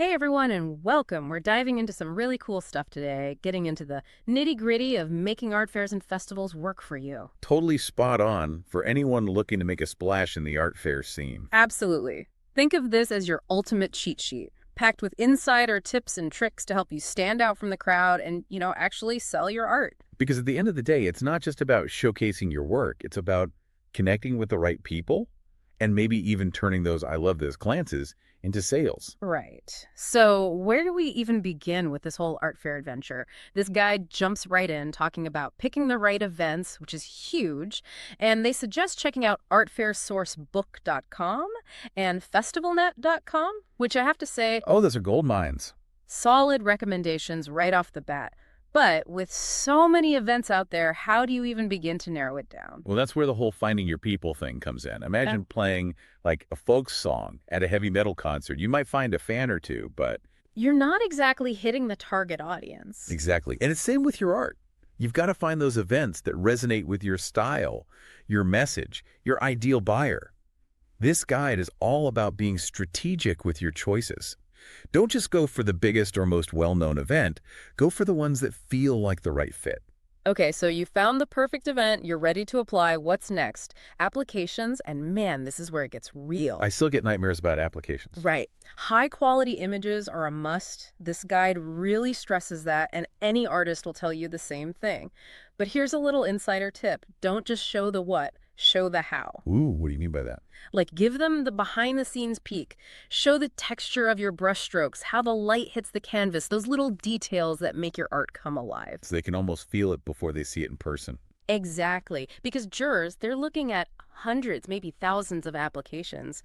Hey everyone, and welcome. We're diving into some really cool stuff today, getting into the nitty-gritty of making art fairs and festivals work for you. Totally spot on for anyone looking to make a splash in the art fair scene. Absolutely. Think of this as your ultimate cheat sheet, packed with insider tips and tricks to help you stand out from the crowd and, actually sell your art. Because at the end of the day, it's not just about showcasing your work, it's about connecting with the right people and maybe even turning those I love this glances into sales. Right. So, where do we even begin with this whole art fair adventure? This guide jumps right in talking about picking the right events, which is huge, and they suggest checking out artfairsourcebook.com and festivalnet.com, which I have to say, Oh, those are gold mines. solid recommendations right off the bat. But with so many events out there, how do you even begin to narrow it down? Well, that's where the whole finding your people thing comes in. Imagine playing like a folk song at a heavy metal concert. You might find a fan or two, but You're not exactly hitting the target audience. exactly. And it's same with your art. You've got to find those events that resonate with your style, your message, your ideal buyer. This guide is all about being strategic with your choices. Don't just go for the biggest or most well-known event. Go for the ones that feel like the right fit. Okay, so you found the perfect event, you're ready to apply. What's next? Applications, and man, this is where it gets I real. still get nightmares about applications. Right. High quality images are a must. This guide really stresses that, and any artist will tell you the same thing. But here's a little insider tip. Don't just show the what, show the how. Ooh, what do you mean by that? Like, give them the behind the scenes peek. Show the texture of your brushstrokes, how the light hits the canvas, those little details that make your art come alive. So they can almost feel it before they see it in person. Exactly. Because jurors, they're looking at hundreds, maybe thousands of applications.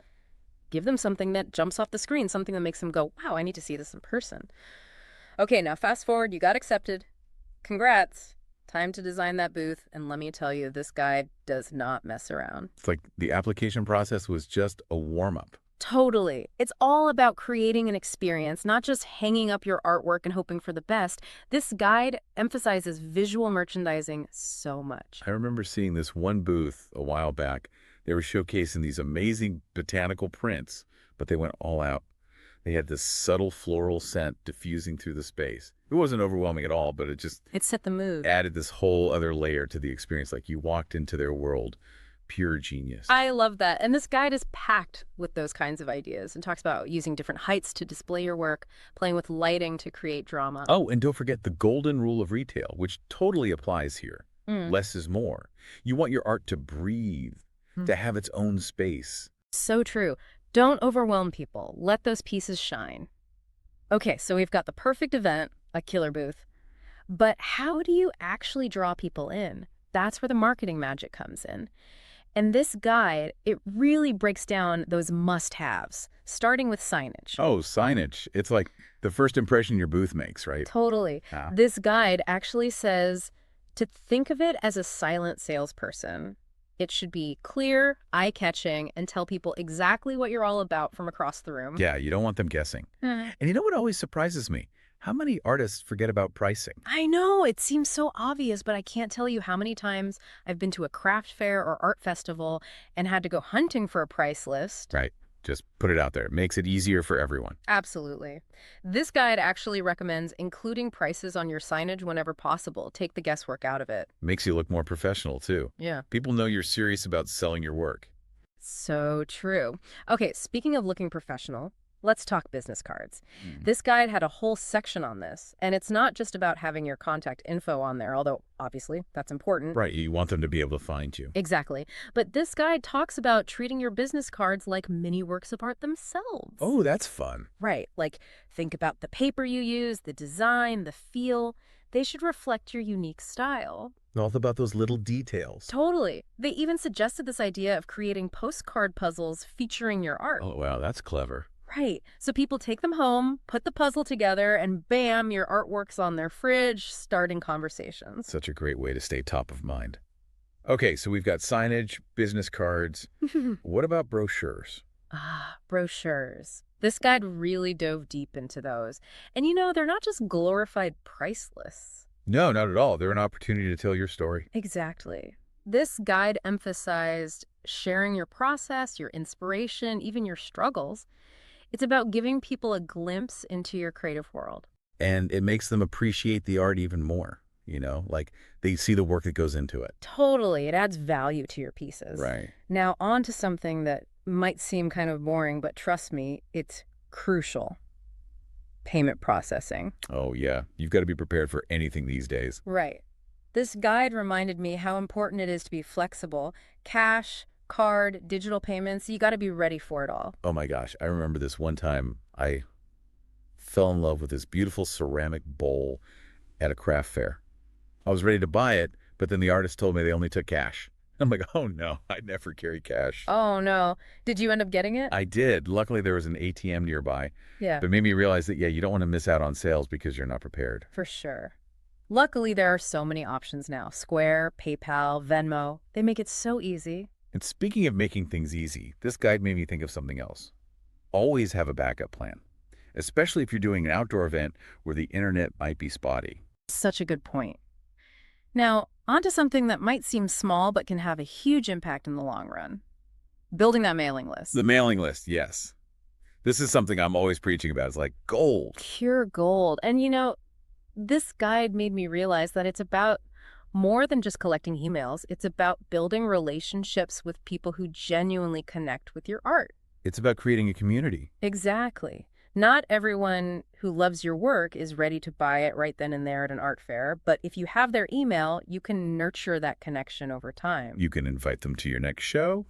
Give them something that jumps off the screen, something that makes them go, wow, I need to see this in person. Okay, now fast forward, you got accepted. Congrats. Time to design that booth. And let me tell you, this guy does not mess around. It's like the application process was just a warm-up. Totally. It's all about creating an experience, not just hanging up your artwork and hoping for the best. This guide emphasizes visual merchandising so much. I remember seeing this one booth a while back. They were showcasing these amazing botanical prints, but they went all out. They had this subtle floral scent diffusing through the space. It wasn't overwhelming at all, but it just It set the mood. added this whole other layer to the experience, like you walked into their world. Pure genius. I love that. And this guide is packed with those kinds of ideas and talks about using different heights to display your work, playing with lighting to create drama. Oh, and don't forget the golden rule of retail, which totally applies here. Mm. Less is more. You want your art to breathe, Hmm. to have its own space. So true. Don't overwhelm people. Let those pieces shine. Okay, so we've got the perfect event, a killer booth. But how do you actually draw people in? That's where the marketing magic comes in. And this guide, it really breaks down those must-haves, starting with signage. Oh, signage. It's like the first impression your booth makes, right? Totally. Yeah. This guide actually says to think of it as a silent salesperson. It should be clear, eye-catching, and tell people exactly what you're all about from across the room. Yeah, you don't want them guessing. Hmm. And you know what always surprises me? How many artists forget about pricing? I know, it seems so obvious, but I can't tell you how many times I've been to a craft fair or art festival and had to go hunting for a price list. Right. Just put it out there. It makes it easier for everyone. Absolutely. This guide actually recommends including prices on your signage whenever possible. Take the guesswork out of it. Makes you look more professional, too. Yeah. People know you're serious about selling your work. So true. Okay, speaking of looking professional, let's talk business cards. Mm. This guide had a whole section on this, and it's not just about having your contact info on there, although obviously that's important. Right, you want them to be able to find you. Exactly. But this guide talks about treating your business cards like mini works of art themselves. Oh, that's fun. Right. Like, think about the paper you use, the design, the feel. They should reflect your unique style. All about those little details. Totally. They even suggested this idea of creating postcard puzzles featuring your art. Oh, wow, that's clever. Right. So people take them home, put the puzzle together, and bam, your artwork's on their fridge, starting conversations. Such a great way to stay top of mind. Okay, so we've got signage, business cards. What about brochures? Brochures. This guide really dove deep into those. And they're not just glorified price lists. No, not at all. They're an opportunity to tell your story. Exactly. This guide emphasized sharing your process, your inspiration, even your struggles. It's about giving people a glimpse into your creative world. And it makes them appreciate the art even more, you know? Like, they see the work that goes into it. Totally. It adds value to your pieces. Right. Now, on to something that might seem kind of boring, but trust me, it's crucial. Payment processing. Oh, yeah. You've got to be prepared for anything these days. Right. This guide reminded me how important it is to be flexible. Cash, card, digital payments, you got to be ready for it all. Oh my gosh. I remember this one time I fell in love with this beautiful ceramic bowl at a craft fair. I was ready to buy it, but then the artist told me they only took cash. I'm like, oh no, I never carry cash. Oh, no. Did you end up getting it? I did. Luckily, there was an ATM nearby, Yeah, but it made me realize that, yeah, you don't want to miss out on sales because you're not prepared. for sure. Luckily, there are so many options now. Square, PayPal, Venmo. They make it so easy. And speaking of making things easy, this guide made me think of something else. Always have a backup plan, especially if you're doing an outdoor event where the internet might be spotty. Such a good point. Now, onto something that might seem small but can have a huge impact in the long run. Building that mailing list. The mailing list, yes. This is something I'm always preaching about. It's like gold. Pure gold. And this guide made me realize that it's about more than just collecting emails. It's about building relationships with people who genuinely connect with your art. It's about creating a community. Exactly. Not everyone who loves your work is ready to buy it right then and there at an art fair, but if you have their email, you can nurture that connection over time. You can invite them to your next show,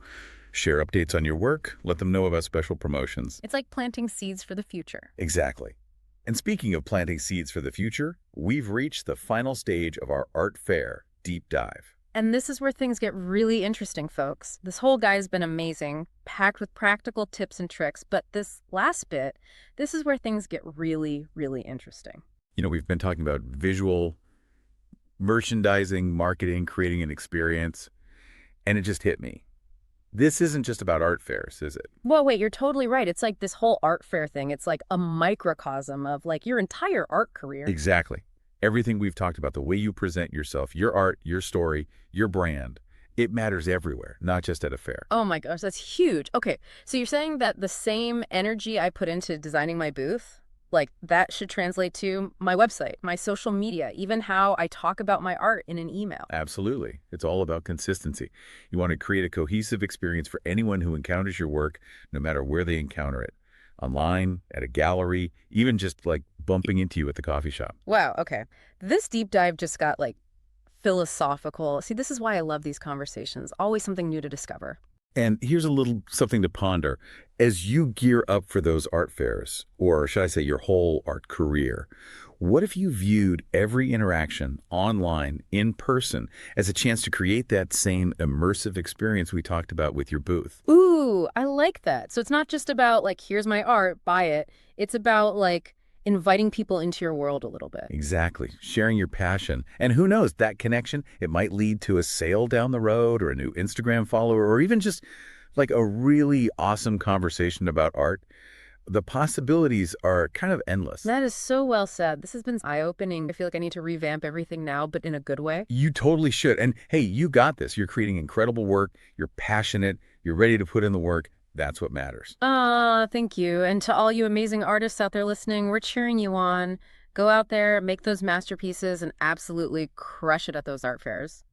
share updates on your work, let them know about special promotions. It's like planting seeds for the future. Exactly. And speaking of planting seeds for the future, we've reached the final stage of our art fair deep dive. And this is where things get really interesting, folks. This whole guide has been amazing, packed with practical tips and tricks, but this last bit, this is where things get really, really interesting. You know, we've been talking about visual, merchandising, marketing, creating an experience, and it just hit me. This isn't just about art fairs, is it? Well, wait, you're totally right. It's like this whole art fair thing. It's like a microcosm of like your entire art career. Exactly. Everything we've talked about, the way you present yourself, your art, your story, your brand, it matters everywhere, not just at a fair. Oh my gosh, that's huge. Okay, so you're saying that the same energy I put into designing my booth, like that should translate to my website, my social media, even how I talk about my art in an email. Absolutely. It's all about consistency. You want to create a cohesive experience for anyone who encounters your work, no matter where they encounter it. Online, at a gallery, even just like bumping into you at the coffee shop. Wow, okay. This deep dive just got like philosophical. See, this is why I love these conversations. Always something new to discover. And here's a little something to ponder. As you gear up for those art fairs, or should I say your whole art career, what if you viewed every interaction online, in person, as a chance to create that same immersive experience we talked about with your booth? Ooh, I like that. So it's not just about like, here's my art, buy it. It's about like inviting people into your world a little bit. Exactly. Sharing your passion. And who knows, that connection, it might lead to a sale down the road or a new Instagram follower or even just like a really awesome conversation about art. The possibilities are kind of endless. That is so well said. This has been eye-opening. I feel like I need to revamp everything now, but in a good way. You totally should. And hey, you got this. You're creating incredible work. You're passionate. You're ready to put in the work. That's what matters. Thank you. And to all you amazing artists out there listening, we're cheering you on. Go out there, make those masterpieces, and absolutely crush it at those art fairs.